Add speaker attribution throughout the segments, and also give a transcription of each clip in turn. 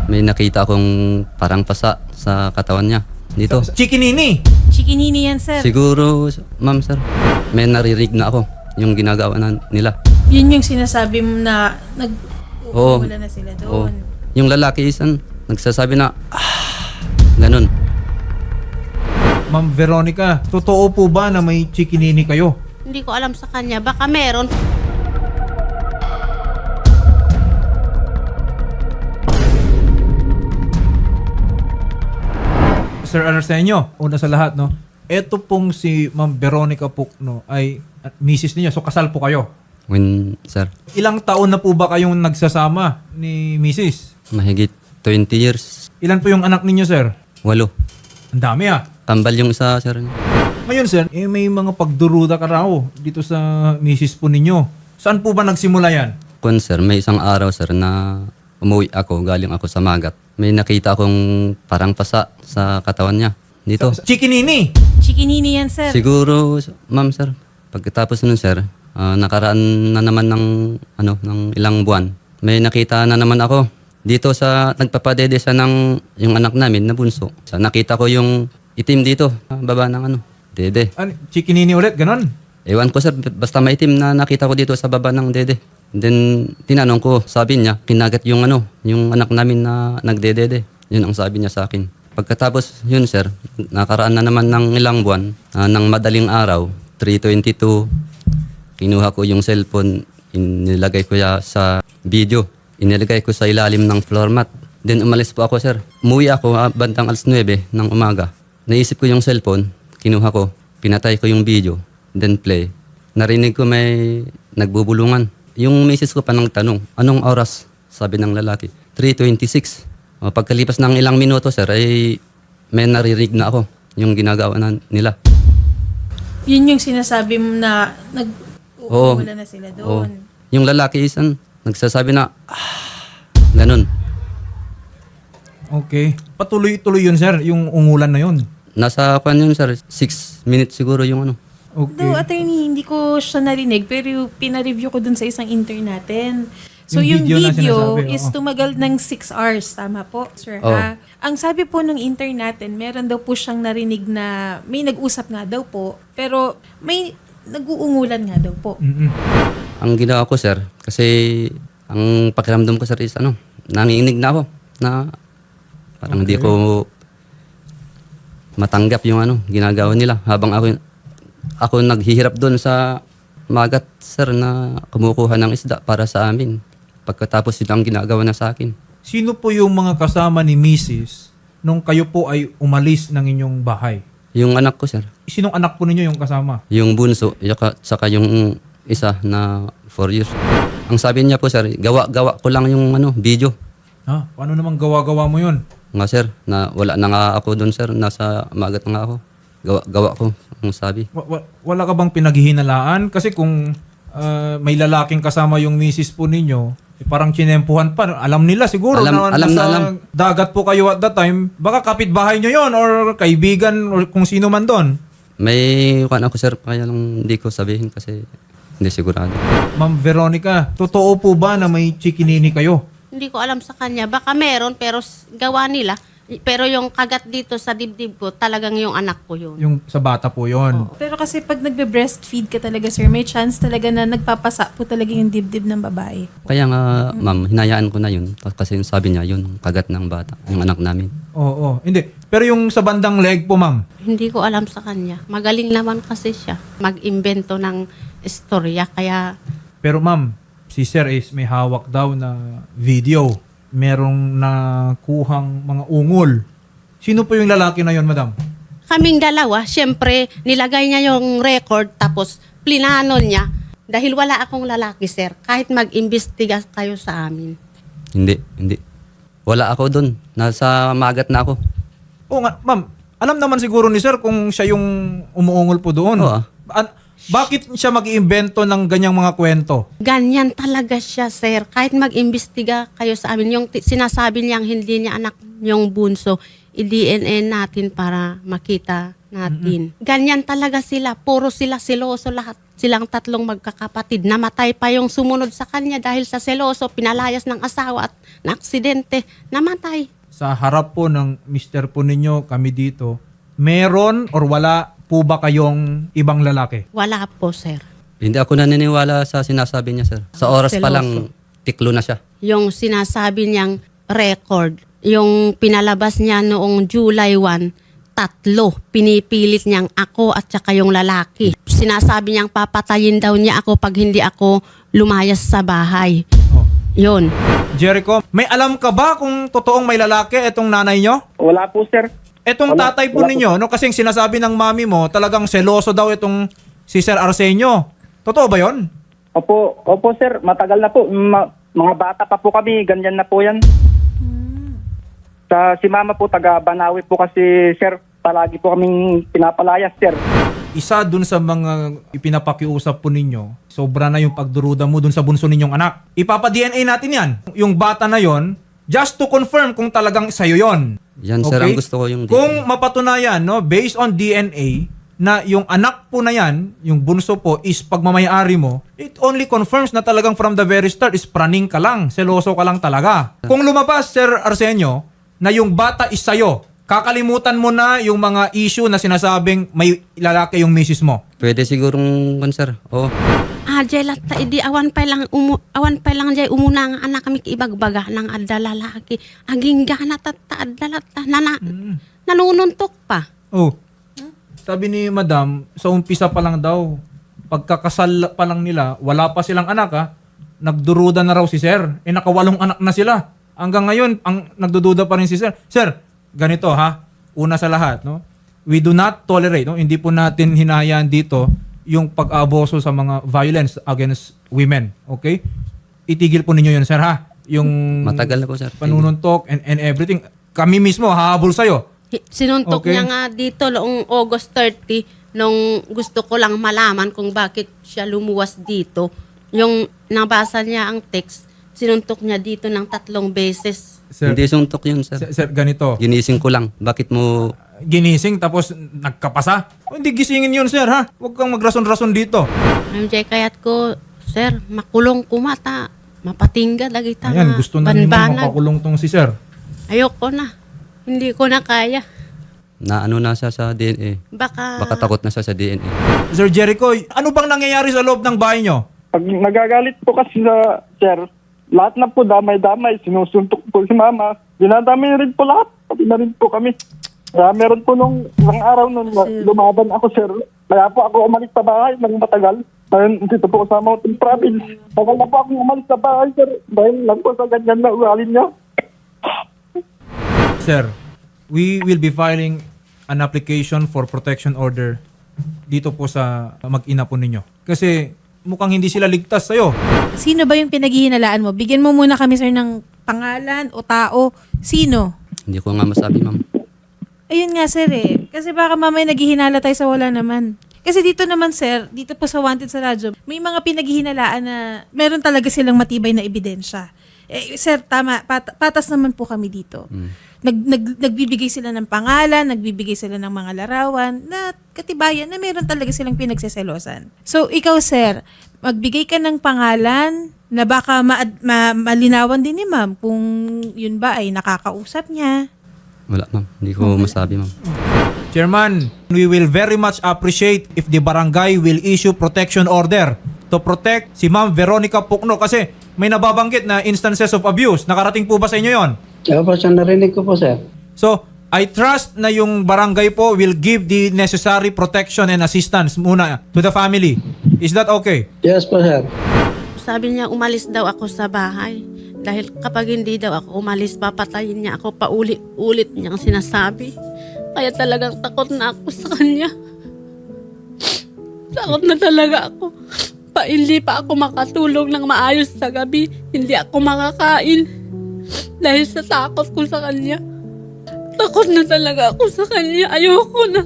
Speaker 1: May nakita akong parang pasa sa katawan niya. Dito.
Speaker 2: Chikinini.
Speaker 3: Chikinini yan, sir.
Speaker 1: Siguro, ma'am sir, may narinig na ako yung ginagawa nila.
Speaker 3: Yun yung sinasabi mo na
Speaker 1: Oo.
Speaker 3: nag-uula na sila
Speaker 1: Oo.
Speaker 3: doon.
Speaker 1: Yung lalaki isan, nagsasabi na, ganun.
Speaker 2: Ma'am Veronica, totoo po ba na may chikinini kayo?
Speaker 4: Hindi ko alam sa kanya. Baka meron.
Speaker 2: Sir Arsenio, una sa lahat, no? Ito pong si Ma'am Veronica Pukno ay misis niya. So kasal po kayo.
Speaker 1: Sir,
Speaker 2: Ilang taon na po ba kayong nagsasama ni misis?
Speaker 1: mahigit 20 years.
Speaker 2: Ilan po yung anak ninyo, sir?
Speaker 1: 8.
Speaker 2: Ang dami ah.
Speaker 1: Kambal yung isa, sir.
Speaker 2: Ngayon, sir, may mga pagduruda ka raw dito sa misis po ninyo. Saan po ba nagsimula yan?
Speaker 1: Sir, may isang araw, sir, na umuwi ako, galing ako sa Magat. May nakita akong parang pasa sa katawan niya. Dito.
Speaker 2: Chikinini.
Speaker 3: Chikinini yan, sir.
Speaker 1: Siguro, ma'am, sir, pagkatapos nun, sir, nakaraan na naman ng ilang buwan. May nakita na naman ako. Dito sa nagpapadede siya ng yung anak namin na bunso. So, nakita ko yung itim dito, baba ng dede.
Speaker 2: Chikinini ulit, ganon?
Speaker 1: Ewan ko, sir, basta maitim na nakita ko dito sa baba ng dede. Then, tinanong ko, sabi niya, kinagat yung yung anak namin na nagdedede. Yun ang sabi niya sa akin. Pagkatapos yun, sir, nakaraan na naman ng ilang buwan, ng madaling araw, 3:22, kinuha ko yung cellphone, inilagay ko sa video. Inilagay ko sa ilalim ng floor mat. Then umalis po ako, sir. Umuwi ako bandang alas 9 ng umaga. Naisip ko yung cellphone, kinuha ko, pinatay ko yung video, then play. Narinig ko may nagbubulungan. Yung misis ko pa nang tanong, anong oras? Sabi ng lalaki, 3:26. Pagkalipas ng ilang minuto, sir, ay may narinig na ako yung ginagawa nila.
Speaker 3: Yun yung sinasabi mo na
Speaker 1: Oo.
Speaker 3: nag-uula na sila
Speaker 1: Oo.
Speaker 3: doon.
Speaker 1: Yung lalaki isan, nagsasabi na, ganun.
Speaker 2: Okay. Patuloy-tuloy yun, sir, yung ungulan na yun.
Speaker 1: Nasa kwan yun, sir, 6 minutes siguro yung
Speaker 2: Okay.
Speaker 3: Though, attorney, hindi ko siya narinig, pero pina-review ko dun sa isang intern natin. So,
Speaker 2: Yung
Speaker 3: yung
Speaker 2: video na
Speaker 3: video
Speaker 2: sinasabi,
Speaker 3: is
Speaker 2: oo.
Speaker 3: tumagal ng 6 hours. Tama po, sir.
Speaker 1: Oo.
Speaker 3: Ha? Ang sabi po ng intern natin, meron daw po siyang narinig na may nag-usap nga daw po, pero may nag-uungulan nga daw po.
Speaker 2: Mm-mm.
Speaker 1: Ang ginawa ko, sir, kasi ang pakiramdam ko, sir, is nanginginig na ako na parang hindi ko matanggap yung ginagawa nila habang ako naghihirap doon sa Magat, sir, na kumukuha ng isda para sa amin. Pagkatapos yun ang ginagawa na sa akin.
Speaker 2: Sino po yung mga kasama ni Mrs. nung kayo po ay umalis ng inyong bahay?
Speaker 1: Yung anak ko, sir,
Speaker 2: Sinong anak po ninyo yung kasama?
Speaker 1: yung bunso, saka yung isa na 4 years. Ang sabi niya po, sir, gawa ko lang yung video.
Speaker 2: Ha? Paano naman gawa-gawa mo yun?
Speaker 1: Nga, sir, na wala na nga ako doon, sir, nasa Magat na nga ako. Gawa ko, ang sabi.
Speaker 2: Wala ka bang pinaghihinalaan? Kasi kung may lalaking kasama yung misis po ninyo, parang chinempuhan pa. Alam nila siguro
Speaker 1: Alam
Speaker 2: nasa
Speaker 1: na alam.
Speaker 2: dagat po kayo at that time. Baka kapitbahay nyo yon or kaibigan or kung sino man doon.
Speaker 1: May ako, sir, kaya lang hindi ko sabihin kasi hindi sigurado.
Speaker 2: Ma'am Veronica, totoo po ba na may chikinini kayo?
Speaker 4: Hindi ko alam sa kanya. Baka meron pero gawa nila. Pero yung kagat dito sa dibdib ko, talagang yung anak ko yun.
Speaker 2: Yung sa bata po yon.
Speaker 3: Pero kasi pag nagbe-breastfeed ka talaga, sir, may chance talaga na nagpapasa po talaga yung dibdib ng babae.
Speaker 1: Kaya nga, ma'am, hinayaan ko na yun. Kasi yung sabi niya, yun, kagat ng bata, yung anak namin.
Speaker 2: Oo, hindi. Pero yung sa bandang leg po, ma'am.
Speaker 4: Hindi ko alam sa kanya. Magaling naman kasi siya mag-imbento ng istorya. Kaya
Speaker 2: Pero ma'am, si Sir is may hawak daw na video. Merong nakuhang mga ungol. Sino po yung lalaki na yon, madam?
Speaker 4: kaming dalawa, syempre, nilagay niya yung record tapos plinano niya. Dahil wala akong lalaki, sir. Kahit mag-imbestiga kayo sa amin.
Speaker 1: Hindi. Wala ako doon. Nasa Magat na ako.
Speaker 2: Oo nga, ma'am. Alam naman siguro ni Sir kung siya yung umuungol po doon.
Speaker 1: Oo.
Speaker 2: Bakit siya mag-iimbento ng ganyang mga kwento?
Speaker 4: Ganyan talaga siya, sir. Kahit mag-imbestiga kayo sa amin, yung sinasabi niyang hindi niya anak yung bunso, i-DNA natin para makita natin. Ganyan talaga sila. Puro sila seloso lahat. Silang tatlong magkakapatid. Namatay pa yung sumunod sa kanya dahil sa seloso, pinalayas ng asawa at na aksidente. Namatay.
Speaker 2: Sa harap po ng mister po ninyo, kami dito, meron or wala po ba kayong ibang lalaki?
Speaker 4: Wala po, sir.
Speaker 1: Hindi ako naniniwala sa sinasabi niya, sir. Sa oras pa lang, tiklo na siya.
Speaker 4: Yung sinasabi niyang record, yung pinalabas niya noong July 1, 3, pinipilit niyang ako at saka yung lalaki. Sinasabi niyang papatayin daw niya ako pag hindi ako lumayas sa bahay.
Speaker 2: Oh.
Speaker 4: Yun.
Speaker 2: Jericho, may alam ka ba kung totoong may lalaki itong nanay nyo?
Speaker 5: Wala po, sir.
Speaker 2: Etong
Speaker 5: Wala-
Speaker 2: tatay po
Speaker 5: wala po.
Speaker 2: ninyo, no, kasing sinasabi ng mami mo, talagang seloso daw itong si Sir Arsenio. Totoo ba yon?
Speaker 5: Opo, sir. Matagal na po. Mga bata pa po kami. Ganyan na po yan. Si mama po, taga Banawi po kasi, sir. Palagi po kaming pinapalayas, sir.
Speaker 2: Isa dun sa mga ipinapakiusap po ninyo, sobra na yung pagduruda mo dun sa bunso ninyong anak. Ipapa-DNA natin yan. Yung bata na yon, just to confirm kung talagang sa'yo yon.
Speaker 1: Yan, sir, ang gusto ko yung
Speaker 2: Kung mapatunayan, no, based on DNA, na yung anak po na yan, yung bunso po, is pagmamayari mo, it only confirms na talagang from the very start is praning ka lang, seloso ka lang talaga. Kung lumabas, Sir Arsenio, na yung bata is sa'yo, kakalimutan mo na yung mga issue na sinasabing may lalaki yung misis mo.
Speaker 1: Pwede sigurong, sir. Oo.
Speaker 4: Jelat ta idi awan pa lang jay umuna nga anak kami kiibagbaga ng adda lalaki. Aging gana ta addalat ta nanununtok pa.
Speaker 2: Oh. Sabi ni Madam, sa umpisa pa lang daw, pagkakasal pa lang nila, wala pa silang anak ha, nagduruda na raw si Sir. Nakawalong anak na sila. Hanggang ngayon, ang nagdududa pa rin si Sir. Sir, ganito ha, una sa lahat, no? We do not tolerate, no? Hindi po natin hinahayaan dito yung pag-abuso sa mga violence against women. Okay? Itigil po ninyo yun, Sir ha. Yung
Speaker 1: Matagal na po, sir.
Speaker 2: panununtok and everything. Kami mismo, hahabol sa'yo.
Speaker 4: Sinuntok
Speaker 2: Okay.
Speaker 4: niya nga dito noong August 30 nung gusto ko lang malaman kung bakit siya lumuwas dito. Yung nabasa niya ang text, sinuntok niya dito ng 3 beses.
Speaker 2: Sir,
Speaker 1: Hindi suntok yun, sir.
Speaker 2: sir, ganito.
Speaker 1: Ginising ko lang. Bakit mo...
Speaker 2: Ginising tapos nagkapasa? Hindi gisingin yun, sir, ha? Huwag kang magrason-rason dito.
Speaker 4: Ayun jay kayat ko, sir, makulong kumata. Mapatingga lagi ta
Speaker 2: Ayan,
Speaker 4: nga
Speaker 2: gusto na ni Ma'am
Speaker 4: banbanag.
Speaker 2: mapakulong tong si sir.
Speaker 4: Ayoko na. Hindi ko na kaya.
Speaker 1: Na ano na siya sa DNA.
Speaker 4: Baka
Speaker 1: Baka takot na siya sa DNA.
Speaker 2: Sir Jericho, ano bang nangyayari sa loob ng bahay nyo?
Speaker 5: Pag nagagalit po kasi sa, sir, lahat na po damay-damay. Sinusuntok po si mama. Dinadamay rin po lahat. Pati na rin po kami. Kaya meron po nung isang araw nung lumaban ako, sir. Kaya po ako umalis sa bahay ng matagal. Dahil dito po sa Mountain Province. Tagal na po ako umalis sa bahay, sir. Dahil lang po sa ganyan na ugali niya.
Speaker 2: Sir, we will be filing an application for protection order dito po sa mag-ina po ninyo. Kasi mukhang hindi sila ligtas sa'yo.
Speaker 3: Sino ba yung pinaghihinalaan mo? Bigyan mo muna kami, sir, ng pangalan o tao. Sino?
Speaker 1: Hindi ko nga masabi, ma'am.
Speaker 3: Ayun nga, sir, eh. Kasi baka mamaya naghihinala tayo sa wala naman. Kasi dito naman, sir, dito po sa Wanted sa radyo, may mga pinaghihinalaan na meron talaga silang matibay na ebidensya. Eh, sir, tama. Patas naman po kami dito. Nagbibigay sila ng pangalan, nagbibigay sila ng mga larawan na katibayan na meron talaga silang pinagseselosan. So, ikaw, sir, magbigay ka ng pangalan na baka malinawan din ni ma'am kung yun ba ay nakakausap niya.
Speaker 1: Wala, ma'am. Hindi ko masabi, ma'am.
Speaker 2: Chairman, we will very much appreciate if the barangay will issue protection order to protect si Ma'am Veronica Pukno kasi may nababanggit na instances of abuse. Nakarating po ba sa inyo yon?
Speaker 6: Opo, sir, narinig ko po, sir.
Speaker 2: So, I trust na yung barangay po will give the necessary protection and assistance muna to the family. Is that okay?
Speaker 6: Yes po, sir.
Speaker 4: sabi niya umalis daw ako sa bahay. Dahil kapag hindi daw ako umalis, papatayin niya ako paulit-ulit niyang sinasabi. Kaya talagang takot na ako sa kanya. Takot na talaga ako. Hindi pa ako makatulog ng maayos sa gabi. Hindi ako makakain. Dahil sa takot ko sa kanya. Takot na talaga ako sa kanya. Ayoko na.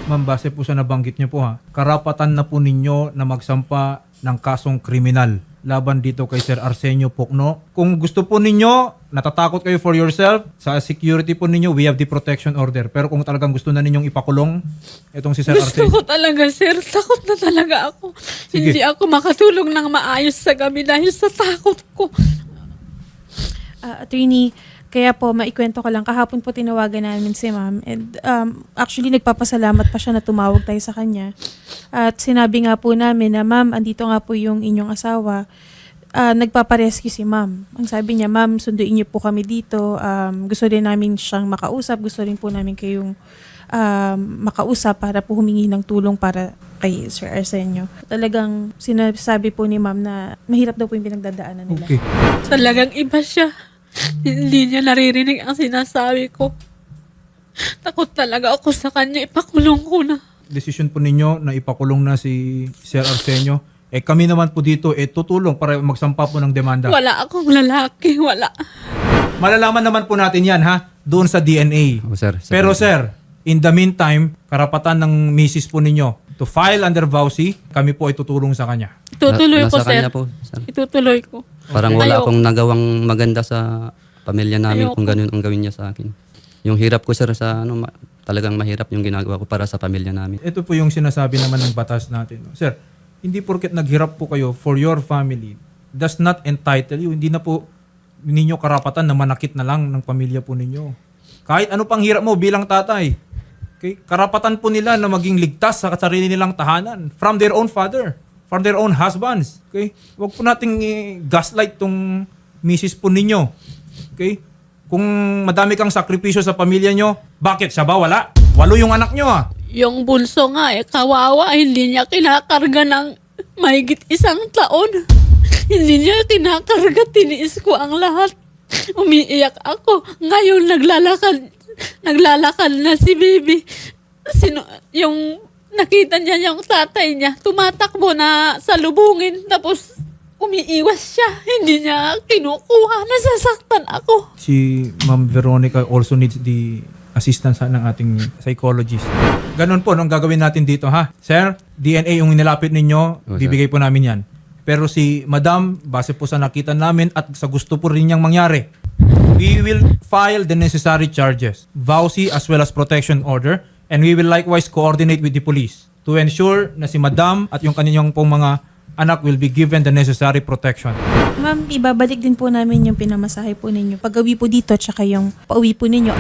Speaker 2: Ma'am, base po sa nabanggit niyo po ha, karapatan na po ninyo na magsampa ng kasong kriminal laban dito kay Sir Arsenio Pokno. Kung gusto po ninyo, natatakot kayo for yourself, sa security po ninyo, we have the protection order. Pero kung talagang gusto na ninyong ipakulong, itong si Sir
Speaker 7: Gusto
Speaker 2: Arsenio.
Speaker 7: ko talaga, sir. Takot na talaga ako.
Speaker 2: Sige.
Speaker 7: Hindi ako makatulog ng maayos sa gabi dahil sa takot ko.
Speaker 3: Attorney, kaya po, maikwento ko lang, kahapon po tinawagan namin si ma'am and actually nagpapasalamat pa siya na tumawag tayo sa kanya. At sinabi nga po namin na ma'am, andito nga po yung inyong asawa. Nagpaparescue si ma'am. Ang sabi niya, ma'am, sunduin niyo po kami dito. Gusto din namin siyang makausap. Gusto rin po namin kayong makausap para po humingi ng tulong para kay Sir Arsenio. Talagang sinasabi po ni ma'am na mahirap daw po yung pinagdadaanan nila.
Speaker 2: Okay.
Speaker 7: Talagang iba siya. Hindi niya naririnig ang sinasabi ko. Takot talaga ako sa kanya. Ipakulong ko na.
Speaker 2: Decision po ninyo na ipakulong na si Sir Arsenio. Kami naman po dito, tutulong para magsampa po ng demanda.
Speaker 7: Wala akong lalaki. Wala.
Speaker 2: Malalaman naman po natin yan, ha? Doon sa DNA.
Speaker 1: Oh, sir.
Speaker 2: Pero sir, in the meantime, karapatan ng misis po ninyo to file under VAUSI, kami po ay tutulong sa kanya.
Speaker 7: Itutuloy ko,
Speaker 1: Nasa
Speaker 7: sir.
Speaker 1: kanya po, sir.
Speaker 7: Itutuloy ko.
Speaker 1: Parang wala
Speaker 7: Ayoko.
Speaker 1: akong nagawang maganda sa pamilya namin
Speaker 7: Ayoko.
Speaker 1: kung ganun ang gawin niya sa akin. Yung hirap ko, sir, sa talagang mahirap yung ginagawa ko para sa pamilya namin.
Speaker 2: Ito po yung sinasabi naman ng batas natin. Sir, hindi porket naghirap po kayo for your family does not entitle you. Hindi na po ninyo karapatan na manakit na lang ng pamilya po ninyo. Kahit ano pang hirap mo bilang tatay. Okay? Karapatan po nila na maging ligtas sa sarili nilang tahanan from their own father, from their own husbands. Okay? Huwag po nating gaslight tong misis po ninyo. Okay? Kung madami kang sakripisyo sa pamilya nyo, bakit? Siya ba wala? 8 yung anak nyo
Speaker 7: Yung bunso nga kawawa, hindi niya kinakarga ng mahigit 1 taon. Hindi niya kinakarga, tiniis ko ang lahat. Umiiyak ako. Ngayon naglalakad na si baby. Yung nakita niya yung tatay niya, tumatakbo na salubungin, tapos umiiwas siya. Hindi niya kinukuha, nasasaktan ako.
Speaker 2: Si Ma'am Veronica also needs the assistance ng ating psychologist. Ganun po, nung gagawin natin dito, ha? Sir, DNA yung inilapit ninyo,
Speaker 1: Oh, sir.
Speaker 2: bibigay po namin yan. Pero si Madam, base po sa nakita namin at sa gusto po rin niyang mangyari, we will file the necessary charges, VAUSI as well as protection order, and we will likewise coordinate with the police to ensure na si Madam at yung kanyang pong mga anak will be given the necessary protection.
Speaker 3: Ma'am, ibabalik din po namin yung pinamasahe po ninyo. Pag-uwi po dito, tsaka yung pauwi po ninyo.